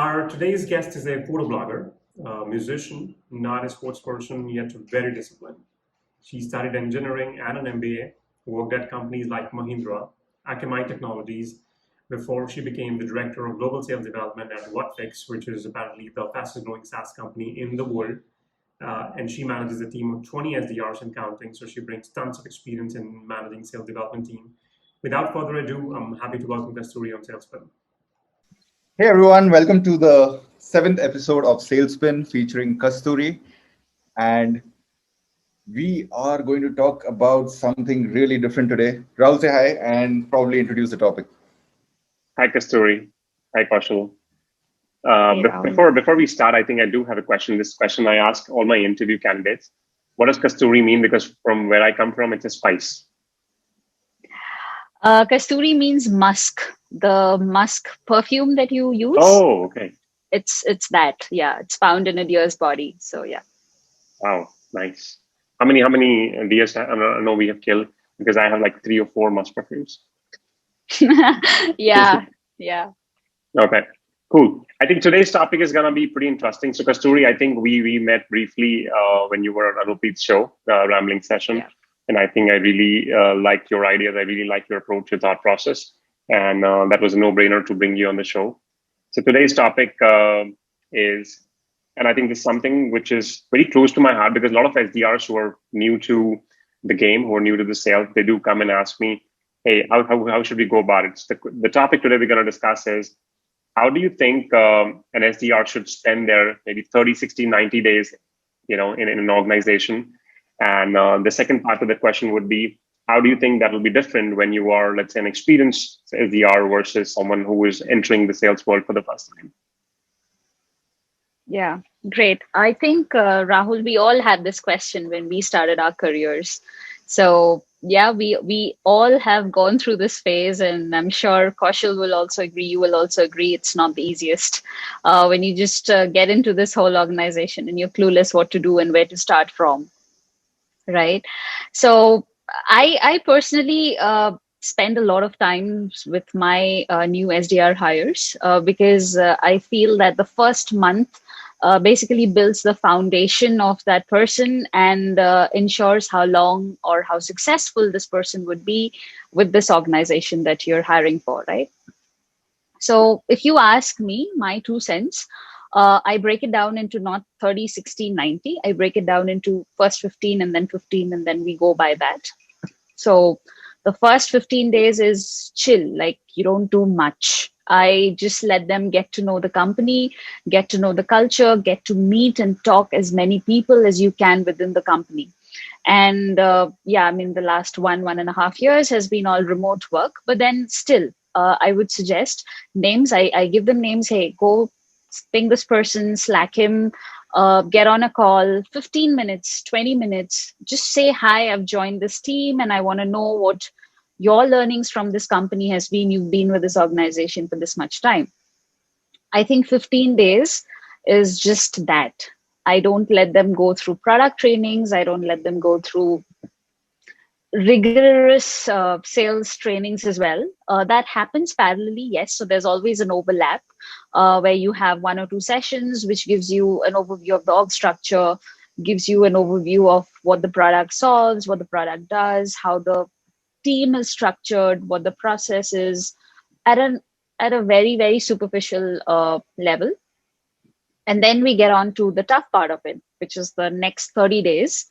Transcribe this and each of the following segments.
Our today's guest is a photo blogger, a musician, not a sports person, yet very disciplined. She studied engineering and an MBA, worked at companies like Mahindra, Akamai Technologies, before she became the director of global sales development at Whatfix, which is apparently the fastest growing SaaS company in the world. And she manages a team of 20 SDRs and counting, so she brings tons of experience in managing sales development team. Without further ado, I'm happy to welcome Kasturi on Salespin. Hey everyone, welcome to the 7th episode of Salespin featuring Kasturi. And we are going to talk about something really different today. Rahul, say hi and probably introduce the topic. Hi, Kasturi. Hi, Kaushal. Before we start, I think I do have a question. This question I ask all my interview candidates. What does Kasturi mean? Because from where I come from, it's a spice. Kasturi means musk, the musk perfume that you use. Oh, okay. It's that. Yeah, it's found in a deer's body. So yeah. Wow, nice. How many deers I know we have killed? Because I have like 3 or 4 musk perfumes. yeah. Okay, cool. I think today's topic is gonna be pretty interesting. So Kasturi, I think we met briefly when you were on Anupreet's show, Rambling Session. Yeah. And I think I really like your ideas. I really like your approach, your thought process. And that was a no-brainer to bring you on the show. So today's topic is, and I think this is something which is very close to my heart because a lot of SDRs who are new to the game, who are new to the sales, they do come and ask me, hey, how should we go about it? So the topic today we're going to discuss is, how do you think an SDR should spend their maybe 30, 60, 90 days, in an organization? And the second part of the question would be, how do you think that will be different when you are, let's say, an experienced SDR versus someone who is entering the sales world for the first time? Yeah, great. I think, Rahul, we all had this question when we started our careers. So yeah, we all have gone through this phase, and I'm sure Kaushal will also agree, you will also agree, it's not the easiest when you just get into this whole organization and you're clueless what to do and where to start from. Right. So I personally spend a lot of time with my new SDR hires because I feel that the first month basically builds the foundation of that person and ensures how long or how successful this person would be with this organization that you're hiring for. Right. So if you ask me, my 2 cents, I break it down into not 30, 60, 90. I break it down into first 15 and then 15, and then we go by that. So the first 15 days is chill, like you don't do much. I just let them get to know the company, get to know the culture, get to meet and talk as many people as you can within the company. And the last 1.5 years has been all remote work, but then still, I would suggest names. I give them names. Hey, go ping this person, Slack him, get on a call, 15 minutes, 20 minutes, just say, hi, I've joined this team and I want to know what your learnings from this company has been. You've been with this organization for this much time. I think 15 days is just that. I don't let them go through product trainings. I don't let them go through rigorous sales trainings as well. That happens parallelly, yes. So there's always an overlap where you have 1 or 2 sessions, which gives you an overview of the org structure, gives you an overview of what the product solves, what the product does, how the team is structured, what the process is at a very, very superficial level. And then we get on to the tough part of it, which is the next 30 days,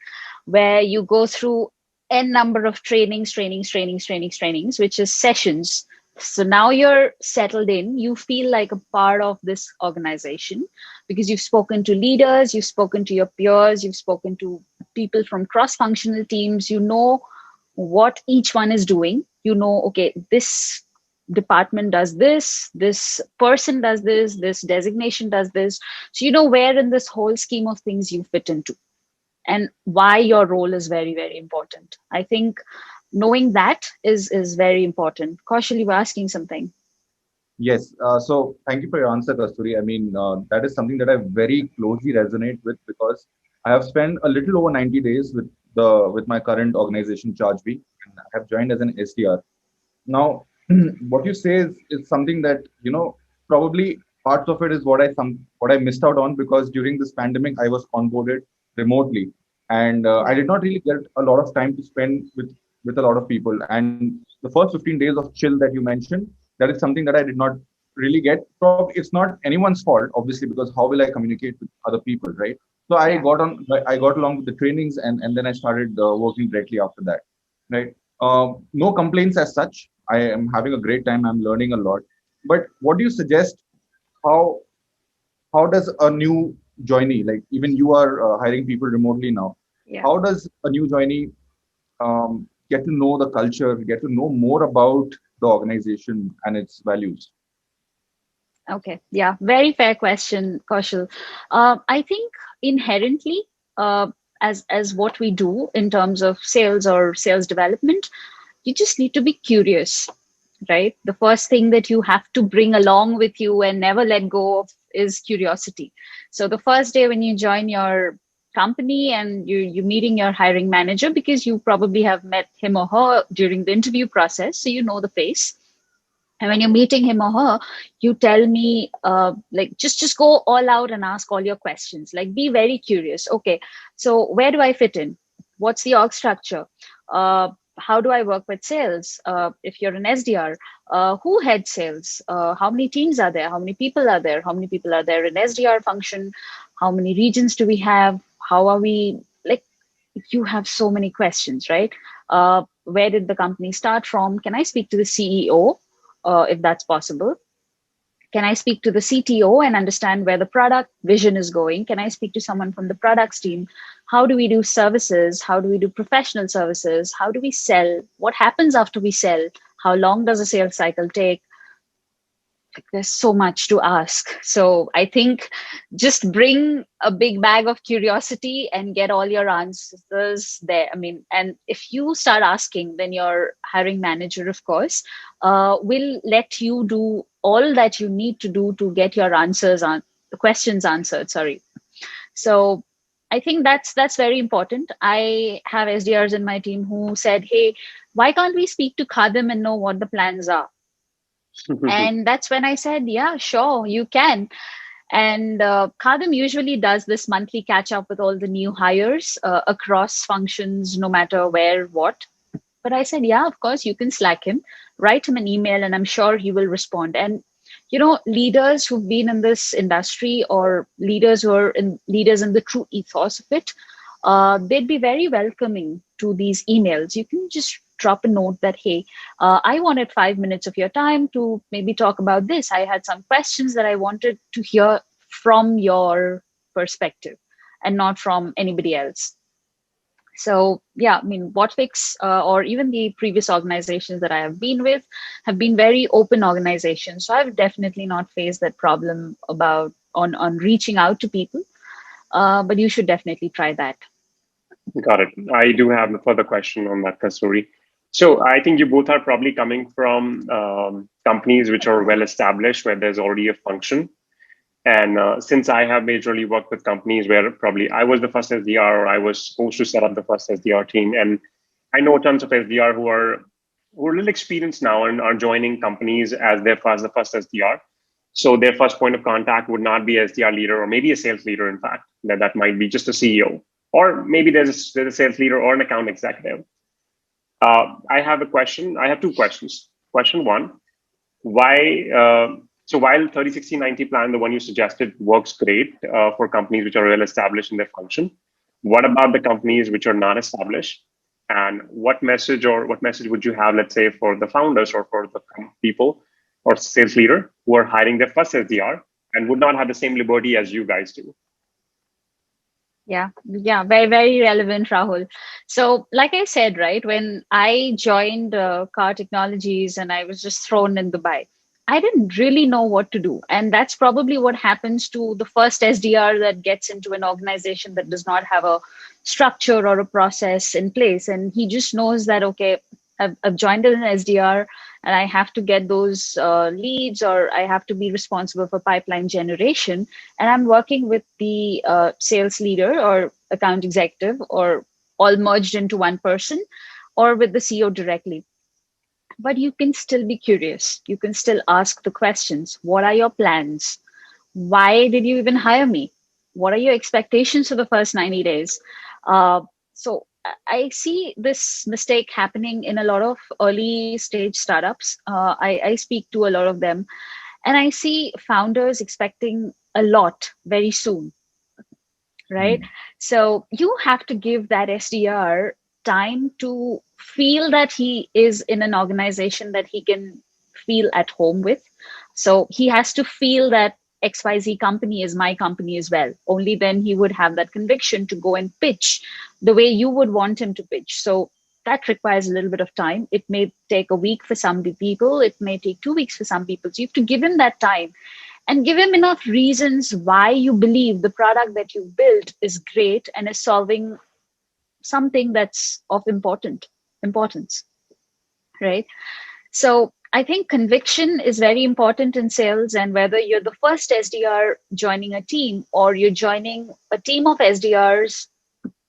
where you go through n number of trainings, which is sessions. So now you're settled in, you feel like a part of this organization because you've spoken to leaders, you've spoken to your peers, you've spoken to people from cross-functional teams, you know what each one is doing. You know, okay, this department does this person does this designation does this. So you know where in this whole scheme of things you fit into and why your role is very, very important. I think knowing that is very important. Kaushal, you were asking something. Yes. So thank you for your answer, Kasturi. I mean, that is something that I very closely resonate with because I have spent a little over 90 days with my current organization, ChargeBee, and I have joined as an SDR. Now, what you say is something that, probably parts of it is what I missed out on, because during this pandemic I was onboarded remotely, and I did not really get a lot of time to spend with a lot of people. And the first 15 days of chill that you mentioned, that is something that I did not really get. Probably it's not anyone's fault, obviously, because how will I communicate with other people, right? So Yeah. I got along with the trainings, and then I started working directly after that, right? No complaints as such. I am having a great time. I'm learning a lot. But what do you suggest? How how does a new joinee, like even you are hiring people remotely now, Yeah. how does a new joinee get to know the culture, get to know more about the organization and its values? Okay. Yeah. Very fair question, Kaushal. I think inherently, as what we do in terms of sales or sales development, you just need to be curious, right? The first thing that you have to bring along with you and never let go of is curiosity. So the first day when you join your company and you're meeting your hiring manager, because you probably have met him or her during the interview process, so you know the face. And when you're meeting him or her, you tell me, like, just go all out and ask all your questions. Like, be very curious. Okay, so where do I fit in? What's the org structure? How do I work with sales? If you're an SDR, who heads sales? How many teams are there? How many people are there? How many people are there in SDR function? How many regions do we have? How are we, like, you have so many questions, right? Where did the company start from? Can I speak to the CEO, if that's possible? Can I speak to the CTO and understand where the product vision is going? Can I speak to someone from the products team? How do we do services? How do we do professional services? How do we sell? What happens after we sell? How long does a sales cycle take? Like, there's so much to ask. So I think just bring a big bag of curiosity and get all your answers there. I mean, and if you start asking, then your hiring manager, of course, will let you do all that you need to do to get your answers on questions answered. Sorry. So I think that's very important. I have SDRs in my team who said, "Hey, why can't we speak to Khadim and know what the plans are?" And that's when I said, yeah, sure, you can. And Khadim usually does this monthly catch up with all the new hires across functions, no matter where, what. But I said, yeah, of course, you can Slack him, write him an email, and I'm sure he will respond. And, leaders who've been in this industry, or leaders who are leaders in the true ethos of it, they'd be very welcoming to these emails. You can just drop a note that, hey, I wanted 5 minutes of your time to maybe talk about this. I had some questions that I wanted to hear from your perspective and not from anybody else. So yeah, I mean, Whatfix or even the previous organizations that I have been with have been very open organizations. So I've definitely not faced that problem about on reaching out to people. But you should definitely try that. Got it. I do have a further question on that, Kasturi. So I think you both are probably coming from companies which are well established, where there's already a function. And since I have majorly worked with companies where probably I was the first SDR, or I was supposed to set up the first SDR team, and I know tons of SDR who are a little experienced now and are joining companies as the first SDR. So their first point of contact would not be SDR leader, or maybe a sales leader. In fact, that might be just a CEO, or maybe there's a sales leader or an account executive. I have a question. I have two questions. Question one: why? So while 30-60-90 plan, the one you suggested, works great for companies which are well established in their function, what about the companies which are not established? And what message would you have, let's say, for the founders or for the people or sales leader who are hiring their first SDR and would not have the same liberty as you guys do? Yeah, very, very relevant, Rahul. So, like I said, right, when I joined Car Technologies and I was just thrown in Dubai, I didn't really know what to do. And that's probably what happens to the first SDR that gets into an organization that does not have a structure or a process in place. And he just knows that, okay, I've joined as an SDR and I have to get those leads, or I have to be responsible for pipeline generation. And I'm working with the sales leader or account executive, or all merged into one person, or with the CEO directly. But you can still be curious. You can still ask the questions. What are your plans? why did you even hire me? What are your expectations for the first 90 days? So I see this mistake happening in a lot of early stage startups. I speak to a lot of them, and I see founders expecting a lot very soon, right? So you have to give that SDR time to feel that he is in an organization that he can feel at home with. So he has to feel that XYZ company is my company as well. Only then he would have that conviction to go and pitch the way you would want him to pitch. So that requires a little bit of time. It may take a week for some people. It may take 2 weeks for some people. So you have to give him that time and give him enough reasons why you believe the product that you built is great and is solving something that's of importance, right? So I think conviction is very important in sales, and whether you're the first SDR joining a team or you're joining a team of SDRs,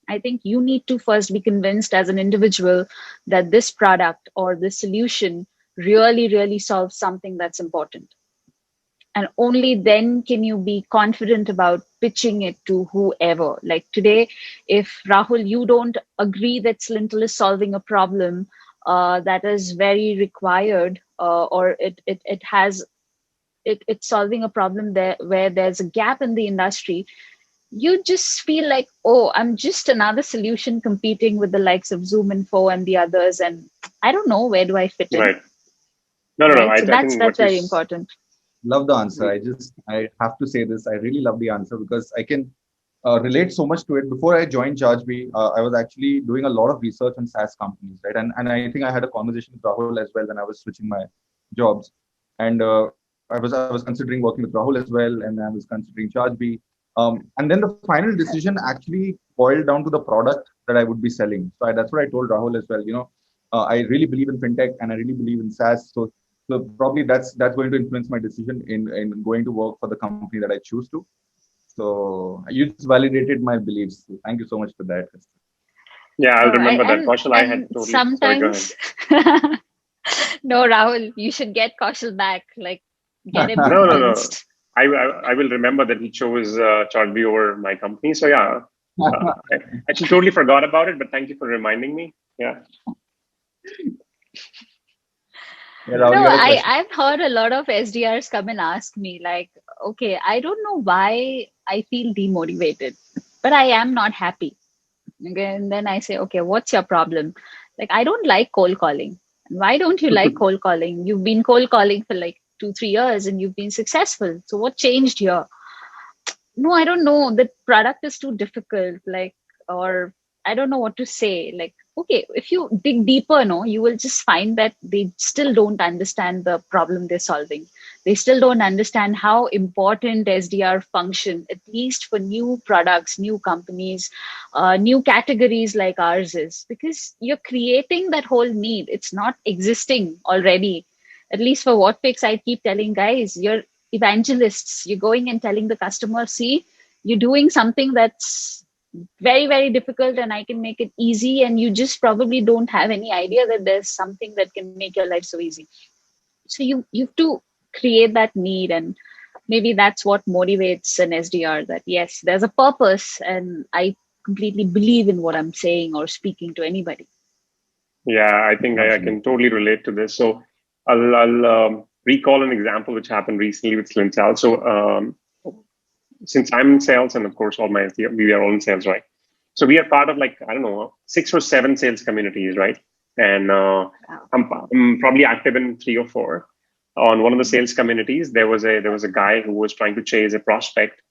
I think you need to first be convinced as an individual that this product or this solution really solves something that's important. And only then can you be confident about pitching it to whoever. Like today, if Rahul, you don't agree that Slintel is solving a problem that is very required, or it's solving a problem there where there's a gap in the industry, you just feel like, oh, I'm just another solution competing with the likes of Zoom Info and the others, and I don't know, where do I fit in? Right. No. Right. So I that's think what very important. Love the answer. I have to say this. I really love the answer because I can relate so much to it. Before I joined ChargeBee, I was actually doing a lot of research on SaaS companies, right? And I think I had a conversation with Rahul as well when I was switching my jobs, and I was considering working with Rahul as well, and I was considering ChargeBee. And then the final decision actually boiled down to the product that I would be selling. So that's what I told Rahul as well. I really believe in fintech and I really believe in SaaS. So probably that's going to influence my decision in going to work for the company that I choose to. So you just validated my beliefs. So thank you so much for that. Yeah, I'll Oh, remember that. and Kaushal, I had totally. Sorry, go ahead. sometimes, no, Rahul, you should get Kaushal back. Like, get him No. convinced. I will remember that he chose ChargeBee over my company. So yeah, I actually totally forgot about it, but thank you for reminding me. Yeah. Yeah, Rahul, No, you had a question. I've heard a lot of SDRs come and ask me, like, okay, I don't know why I feel demotivated, but I am not happy. Okay, and then I say, okay, what's your problem? Like, I don't like cold calling. Why don't you like cold calling? You've been cold calling for like 2-3 years and you've been successful. So what changed here? No, I don't know. The product is too difficult. Like, or I don't know what to say. Like, okay, if you dig deeper, no, you will just find that they still don't understand the problem they're solving. They still don't understand how important SDR function, at least for new products, new companies, new categories like ours is, because you're creating that whole need. It's not existing already. At least for Whatfix, I keep telling guys, you're evangelists. You're going and telling the customer, see, you're doing something that's very difficult and I can make it easy, and you just probably don't have any idea that there's something that can make your life so easy. So you have to create that need, and maybe that's what motivates an SDR, that yes, there's a purpose and I completely believe in what I'm saying or speaking to anybody. Yeah, I think I can totally relate to this. So I'll recall an example which happened recently with Slintel. So since I'm in sales, and of course all my we are all in sales, right? So we are part of, like, I don't know, 6 or 7 sales communities, right? And I'm probably active in 3 or 4. On one of the sales communities, there was a guy who was trying to chase a prospect,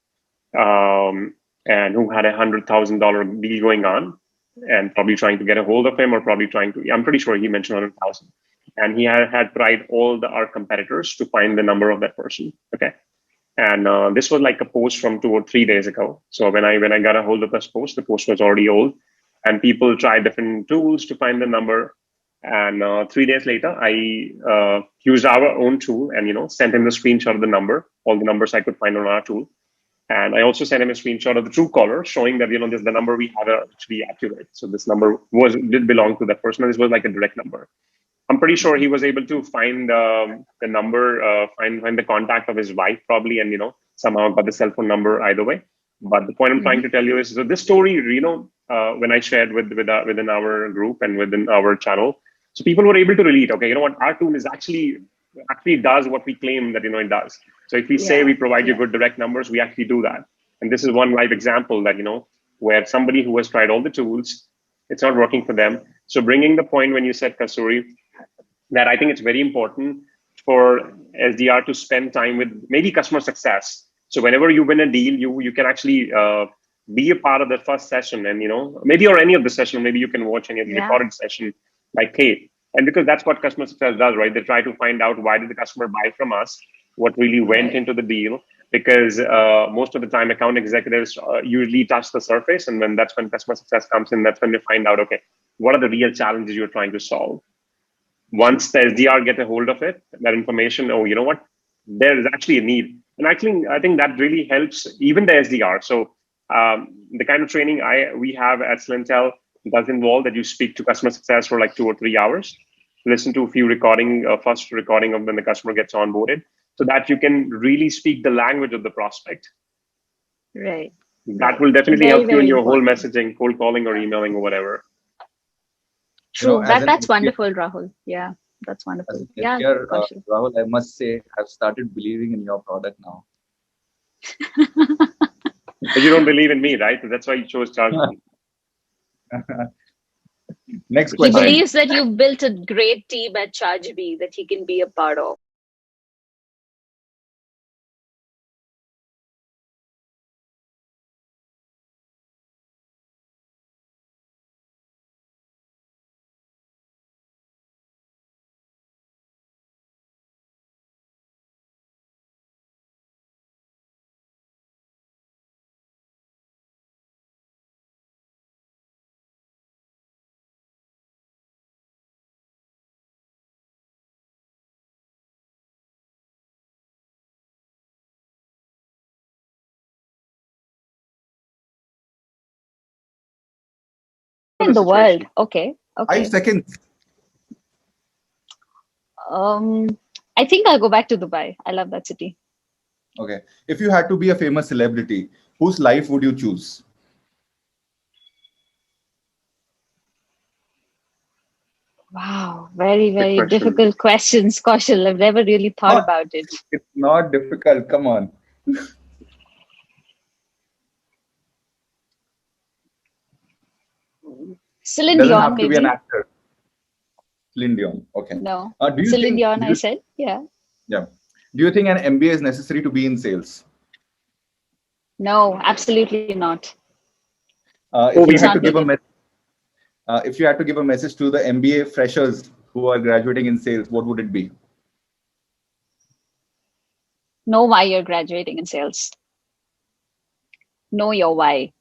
and who had $100,000 deal going on, and probably trying to get a hold of him, or probably trying to. I'm pretty sure he mentioned 100,000, and he had tried all our competitors to find the number of that person. Okay. And this was like a post from 2 or 3 days ago. So when I got a hold of this post, the post was already old, and people tried different tools to find the number. And 3 days later, I used our own tool and sent him the screenshot of the number, all the numbers I could find on our tool, and I also sent him a screenshot of the Truecaller showing that this the number we have actually accurate. So this number did belong to that person. And this was like a direct number. I'm pretty sure he was able to find the number, find the contact of his wife probably, and somehow got the cell phone number either way. But the point I'm trying to tell you is, so this story, when I shared within our group and within our channel, so people were able to relate. Okay, you know what, our tool is actually does what we claim that it does. So if we say we provide you good direct numbers, we actually do that. And this is one live example that where somebody who has tried all the tools, it's not working for them. So bringing the point when you said, Kasturi, that I think it's very important for SDR to spend time with maybe customer success. So whenever you win a deal, you can actually be a part of the first session, and maybe or any of the session, maybe you can watch any of the recorded session, like, hey, and because that's what customer success does, right? They try to find out why did the customer buy from us, what really went into the deal, because most of the time account executives usually touch the surface, and that's when customer success comes in. That's when they find out, okay, what are the real challenges you're trying to solve. Once the SDR get a hold of it, that information, oh, you know what, there is actually a need. And actually, I think that really helps even the SDR. So the kind of training we have at Slintel does involve that you speak to customer success for like 2 or 3 hours, listen to a few first recording of when the customer gets onboarded, so that you can really speak the language of the prospect. Right. That will definitely help you in your whole messaging, cold calling or emailing or whatever. True. That's wonderful, Rahul. Yeah, that's wonderful. Yeah, Rahul, I must say, I've started believing in your product now. But you don't believe in me, right? That's why you chose ChargeBee. Next question. He believes that you've built a great team at ChargeBee that he can be a part of. In the world. Okay. 5 seconds. I think I'll go back to Dubai. I love that city. Okay. If you had to be a famous celebrity, whose life would you choose? Wow. Very, very difficult questions, Kaushal. I've never really thought about it. It's not difficult. Come on. Celine Doesn't Dion, have to maybe. be an actor. Celine Dion. Okay. No. Do you Celine think, Dion, I said. Yeah. Yeah. Do you think an MBA is necessary to be in sales? No, absolutely not. If you had to give a message to the MBA freshers who are graduating in sales, what would it be? Know why you're graduating in sales. Know your why.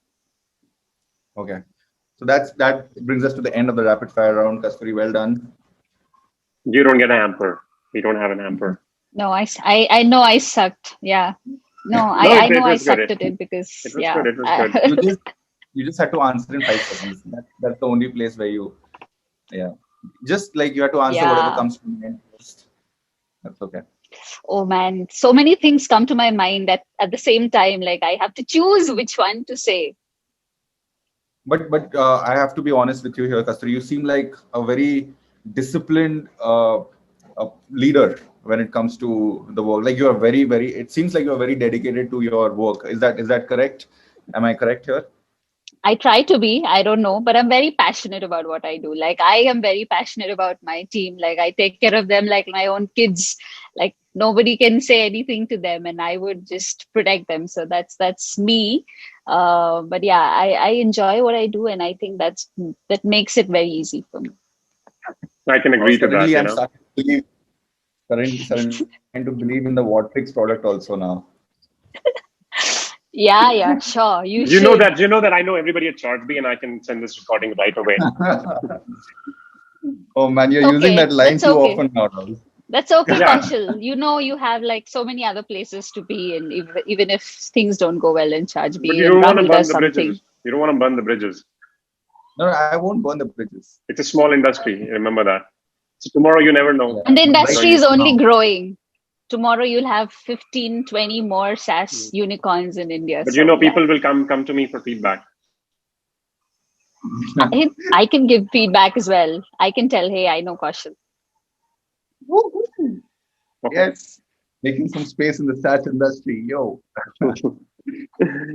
Okay. So that brings us to the end of the rapid fire round. Kasturi, well done. You don't get a hamper. We don't have an hamper. No, I know I sucked. Yeah. No, I know I sucked at it because it was good. It was good. You just had to answer in 5 seconds. That's the only place where you, just like you have to answer whatever comes to mind first. That's okay. Oh man, so many things come to my mind at the same time. Like I have to choose which one to say. But I have to be honest with you here, Kasturi. You seem like a very disciplined leader when it comes to the work. Like you are very, very. It seems like you are very dedicated to your work. Is that correct? Am I correct here? I try to be. I don't know, but I'm very passionate about what I do. Like I am very passionate about my team. Like I take care of them like my own kids. Like nobody can say anything to them, and I would just protect them. So that's me. But yeah, I enjoy what I do, and I think that makes it very easy for me. I can agree to that. I'm starting to believe in the Watrix product also now. Yeah, sure. You know that I know everybody at ChargeBee, and I can send this recording right away. Oh man, you're using that line too often now. That's okay, Kaushal. You have like so many other places to be in, even if things don't go well in ChargeBee. But you don't want to burn the bridges. You don't want to burn the bridges. No, I won't burn the bridges. It's a small industry. Remember that. So tomorrow, you never know. And the industry is only growing. tomorrow you'll have 15, 20 more SaaS unicorns in India. But So, people will come to me for feedback. I can give feedback as well. I can tell, hey, I know Kaushal. Okay. Yes, making some space in the SaaS industry. Yo.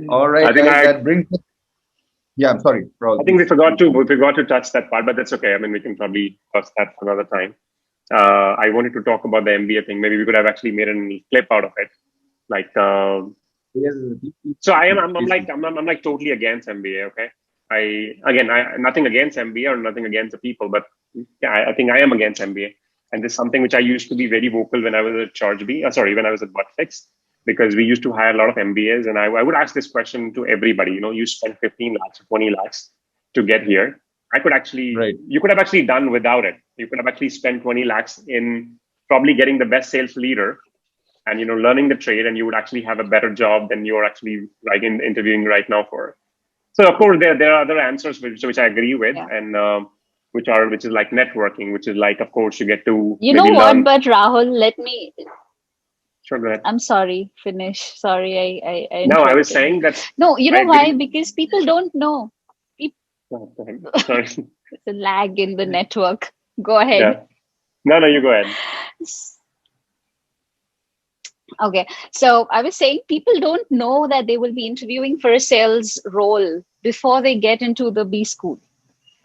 All right, I think guys, that brings us. Yeah, I'm sorry. I think we forgot to touch that part, but that's okay. I mean, we can probably touch that another time. I wanted to talk about the MBA thing. Maybe we could have actually made a clip out of it. Like, so I'm like totally against MBA. Okay, I nothing against MBA or nothing against the people, but yeah, I think I am against MBA. And this is something which I used to be very vocal when I was at when I was at Buttfix, because we used to hire a lot of MBAs, and I would ask this question to everybody. You spend 15 lakhs or 20 lakhs to get here. You could have actually done without it. You could have actually spent 20 lakhs in probably getting the best sales leader and, learning the trade, and you would actually have a better job than you're actually interviewing right now for. So of course, there are other answers which I agree with, and which is like networking, which is like, of course, you get to learn. But Rahul, let me. Sure, go ahead. I'm sorry. Finish. Sorry, I No, I was saying that. No, you know why? Because people don't know. Go ahead. Sorry. It's a lag in the network. Go ahead. Yeah. No, you go ahead. Okay. So I was saying people don't know that they will be interviewing for a sales role before they get into the B school.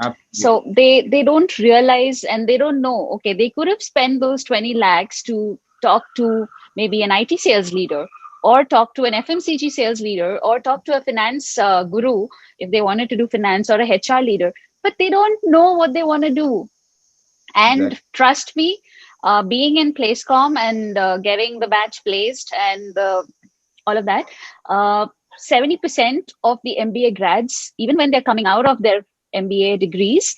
Absolutely. So they don't realize, and they don't know, okay, they could have spent those 20 lakhs to talk to maybe an IT sales leader, or talk to an FMCG sales leader, or talk to a finance guru if they wanted to do finance, or a HR leader, but they don't know what they want to do. And trust me, being in PlaceCom and getting the batch placed and all of that, 70% of the MBA grads, even when they're coming out of their MBA degrees,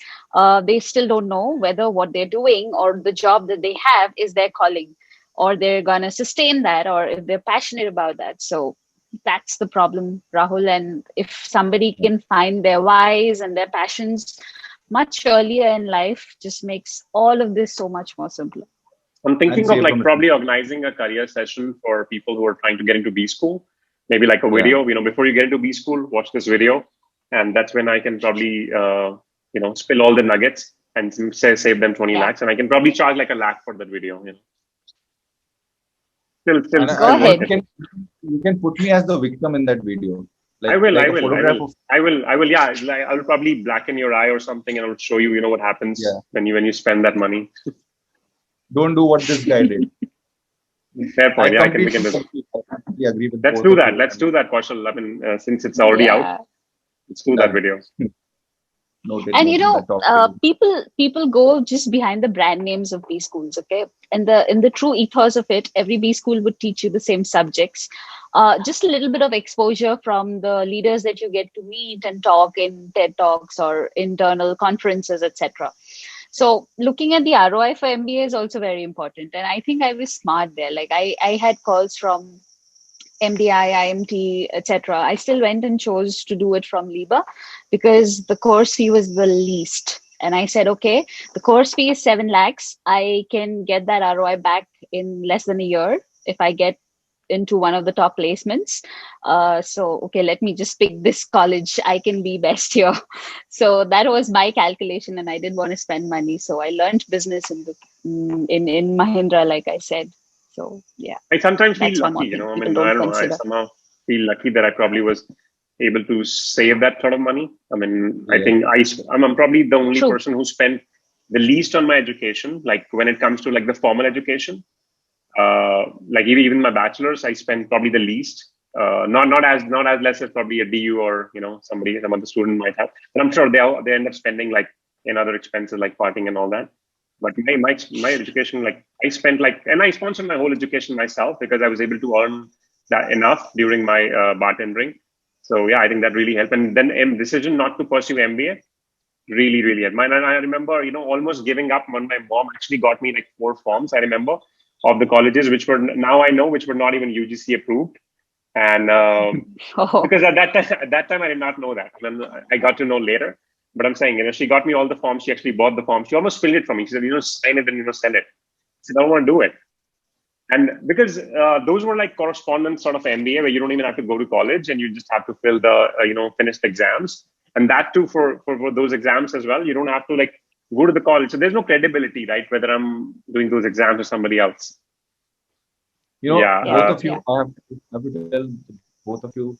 they still don't know whether what they're doing or the job that they have is their calling, or they're going to sustain that, or if they're passionate about that. So that's the problem, Rahul. And if somebody can find their whys and their passions much earlier in life, just makes all of this so much more simpler. I'm thinking of probably organizing a career session for people who are trying to get into B school, maybe like a video, before you get into B school, watch this video. And that's when I can probably, spill all the nuggets and save them 20 lakhs. And I can probably charge like 1 lakh for that video. Go ahead. You can put me as the victim in that video. I will. Yeah, I will probably blacken your eye or something, and I will show you, what happens when you spend that money. Don't do what this guy did. Fair point. I can begin with. Agree with. Let's do that. Let's do that, Kaushal. I mean, since it's already out, let's do that video. And people go just behind the brand names of B schools, okay? And in the true ethos of it, every B school would teach you the same subjects. Just a little bit of exposure from the leaders that you get to meet and talk in TED Talks or internal conferences, etc. So looking at the ROI for MBA is also very important. And I think I was smart there. Like I had calls from MDI, IMT, etc. I still went and chose to do it from Liba because the course fee was the least. And I said, okay, the course fee is 7 lakhs. I can get that ROI back in less than a year if I get into one of the top placements. So, okay, let me just pick this college. I can be best here. So that was my calculation, and I didn't want to spend money. So I learned business in Mahindra, like I said. So yeah, I sometimes feel lucky, I mean, I don't know. I somehow feel lucky that I probably was able to save that sort of money. I mean, I think I'm probably the only person who spent the least on my education. Like when it comes to like the formal education, like even my bachelor's, I spent probably the least. Not as less as probably a DU or some other student might have. But I'm sure they end up spending like in other expenses like partying and all that. But my education, like I spent and I sponsored my whole education myself because I was able to earn that enough during my bartending. So yeah, I think that really helped. And then decision not to pursue MBA really, really helped. And I remember, almost giving up when my mom actually got me like 4 forms. I remember of the colleges which were not even UGC approved. And because at that time I did not know that. And then I got to know later. But I'm saying, she got me all the forms. She actually bought the forms. She almost filled it for me. She said, sign it and, send it. I said, I don't want to do it. And because those were like correspondence sort of MBA where you don't even have to go to college and you just have to fill the, finish the exams. And that too, for those exams as well, you don't have to like go to the college. So there's no credibility, right? Whether I'm doing those exams or somebody else. Both of you, I have to tell both of you,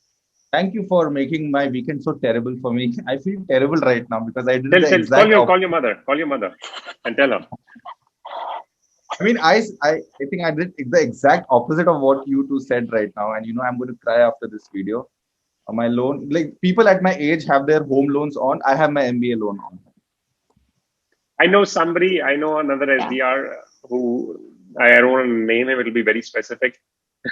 thank you for making my weekend so terrible for me. I feel terrible right now because I did the exact call your mother and tell her. I mean, I think I did the exact opposite of what you two said right now. And, I'm going to cry after this video. My loan, like people at my age have their home loans on. I have my MBA loan on. I know another SDR who, I don't want to name him, it'll be very specific,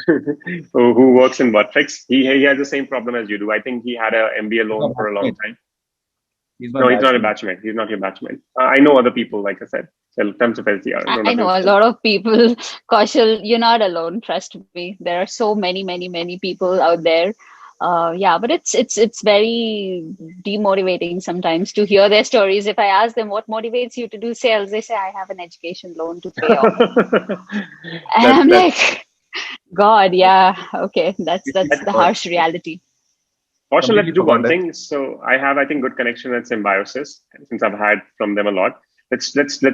who works in Buttricks. He has the same problem as you do. I think he had an MBA loan for a long time. He's not a batchmate. He's not your batchmate. I know other people, like I said, in terms of SDR. I know a lot of people. Kaushal, you're not alone. Trust me. There are so many, many, many people out there. But it's very demotivating sometimes to hear their stories. If I ask them what motivates you to do sales, they say I have an education loan to pay off. And I'm like, God, yeah, okay, that's the harsh reality. Also, let's do one thing. So I have, I think, good connection at Symbiosis since I've had from them a lot. Let's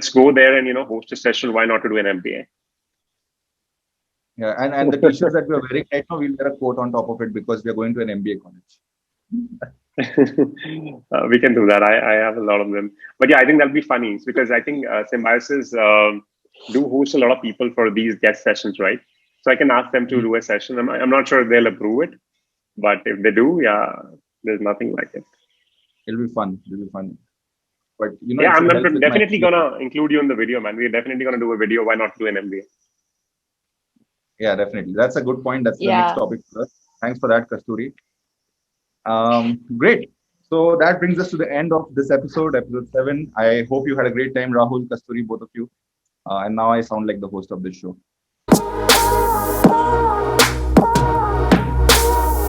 go there and host a session. Why not to do an MBA? Yeah, and the t-shirts that we are wearing right now, we'll wear a quote on top of it because we are going to an MBA college. We can do that. I have a lot of them. But yeah, I think that'll be funny because I think Symbiosis do host a lot of people for these guest sessions, right? So I can ask them to do a session. I'm not sure if they'll approve it, but if they do, yeah, there's nothing like it. It'll be fun. But I'm definitely gonna include you in the video, man. We're definitely gonna do a video. Why not do an MBA? Yeah, definitely. That's a good point. That's the next topic for us. Thanks for that, Kasturi. Great. So that brings us to the end of this episode 7. I hope you had a great time, Rahul, Kasturi, both of you. And now I sound like the host of this show.